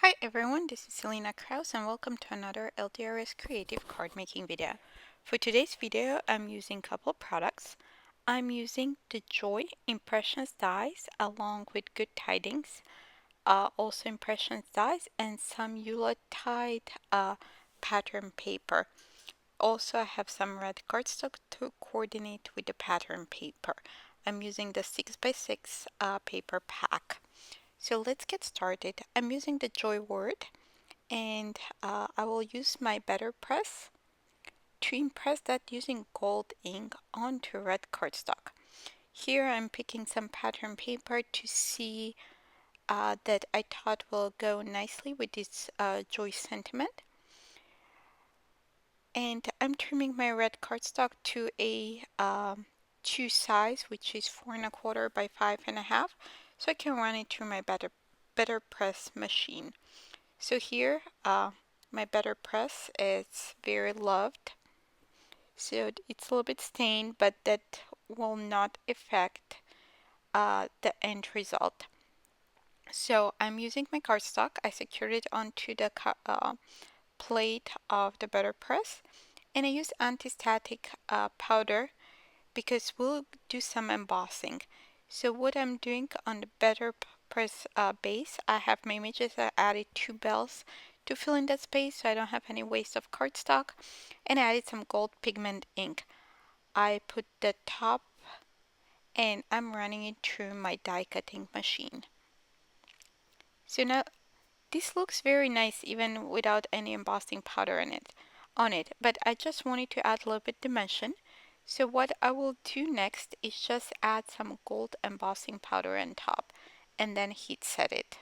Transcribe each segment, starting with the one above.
Hi everyone, this is Ilina and welcome to another LDRS creative card making video. For today's video, I'm using a couple products. I'm using the Joy Impressions dies along with Good Tidings, also Impressions dies, and some Yuletide pattern paper. Also, I have some red cardstock to coordinate with the pattern paper. I'm using the 6x6 paper pack. So let's get started. I'm using the Joy word and I will use my Letterpress to impress that using gold ink onto red cardstock. Here I'm picking some pattern paper to see that I thought will go nicely with this Joy sentiment. And I'm trimming my red cardstock to a 2 size, which is 4 1/4 by 5 1/2, so I can run it through my Letterpress machine. So here, my Letterpress is very loved. So it's a little bit stained, but that will not affect the end result. So I'm using my cardstock. I secured it onto the plate of the Letterpress, and I use anti-static powder because we'll do some embossing. So what I'm doing on the Letterpress base, I have my images. I added 2 bells to fill in that space so I don't have any waste of cardstock, and I added some gold pigment ink. I put the top and I'm running it through my die cutting machine. So now this looks very nice even without any embossing powder on it, but I just wanted to add a little bit dimension. So what I will do next is just add some gold embossing powder on top and then heat set it.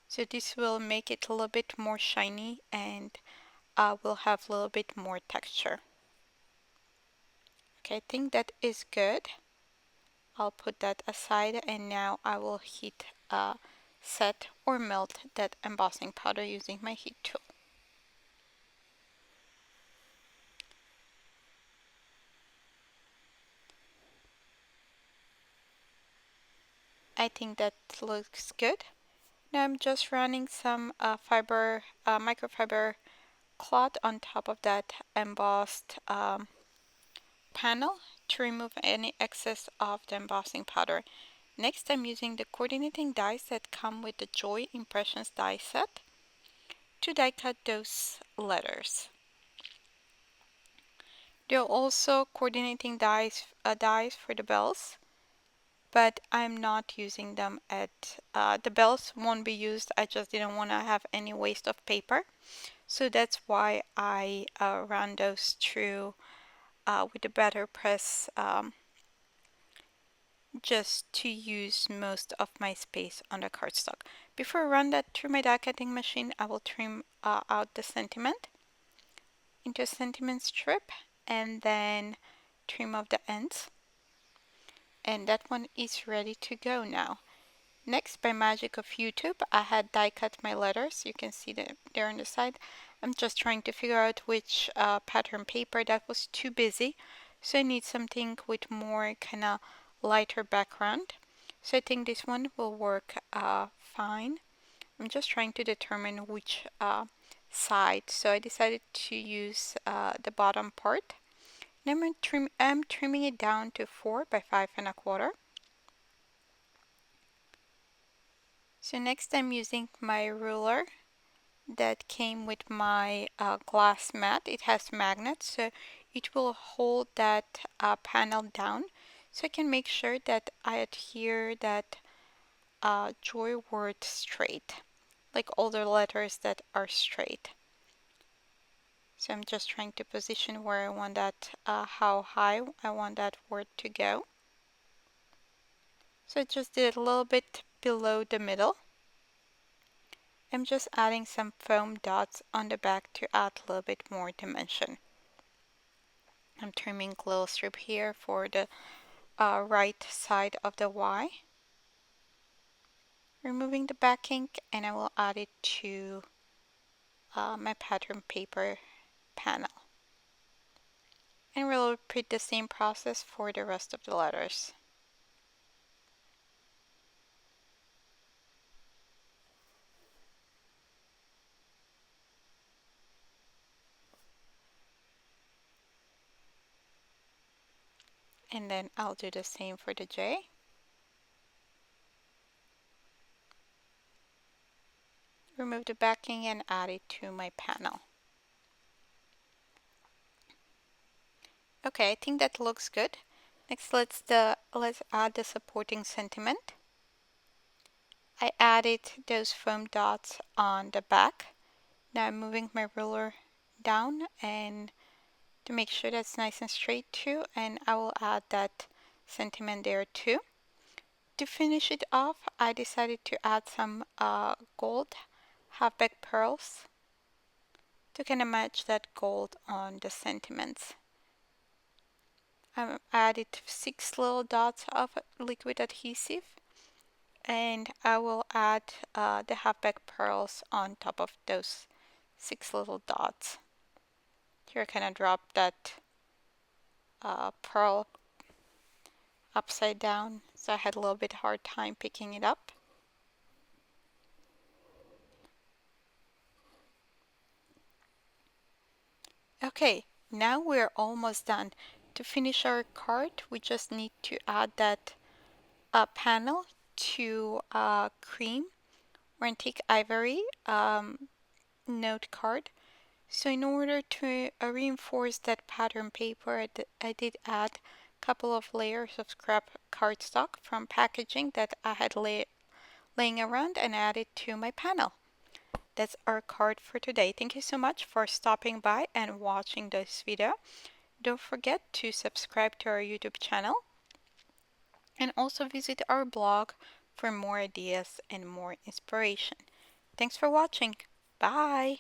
So this will make it a little bit more shiny and will have a little bit more texture. Okay, I think that is good. I'll put that aside and now I will heat set or melt that embossing powder using my heat tool. I think that looks good. Now I'm just running some microfiber cloth on top of that embossed panel to remove any excess of the embossing powder. Next, I'm using the coordinating dies that come with the Joy Impressions die set to die cut those letters. There are also coordinating dies for the bells, but I'm not using them at the bells won't be used. I just didn't want to have any waste of paper, so that's why I ran those through with the Letterpress just to use most of my space on the cardstock. Before I run that through my die cutting machine, I will trim out the sentiment into a sentiment strip and then trim off the ends. And that one is ready to go now. Next, by magic of YouTube, I had die cut my letters. You can see them there on the side. I'm just trying to figure out which pattern paper that was too busy. So I need something with more kind of lighter background. So I think this one will work fine. I'm just trying to determine which side. So I decided to use the bottom part. And I'm trimming it down to 4 by 5 1/4. So next I'm using my ruler that came with my glass mat. It has magnets, so it will hold that panel down. So I can make sure that I adhere that joy word straight, like all the letters that are straight. So I'm just trying to position where I want that, how high I want that word to go. So I just did a little bit below the middle. I'm just adding some foam dots on the back to add a little bit more dimension. I'm trimming a little strip here for the right side of the Y. Removing the backing and I will add it to my pattern paper panel. And we'll repeat the same process for the rest of the letters. And then I'll do the same for the J. Remove the backing and add it to my panel. Okay, I think that looks good. Next, let's add the supporting sentiment. I added those foam dots on the back. Now I'm moving my ruler down and to make sure that's nice and straight too, and I will add that sentiment there too. To finish it off, I decided to add some gold halfback pearls to kind of match that gold on the sentiments. I added 6 little dots of liquid adhesive, and I will add the halfback pearls on top of those 6 little dots. Here I kind of drop that pearl upside down, so I had a little bit hard time picking it up. Okay, now we're almost done. To finish our card, we just need to add that panel to cream or antique ivory note card. So in order to reinforce that pattern paper, I did add a couple of layers of scrap cardstock from packaging that I had laying around and added to my panel. That's our card for today. Thank you so much for stopping by and watching this video. Don't forget to subscribe to our YouTube channel and also visit our blog for more ideas and more inspiration. Thanks for watching. Bye!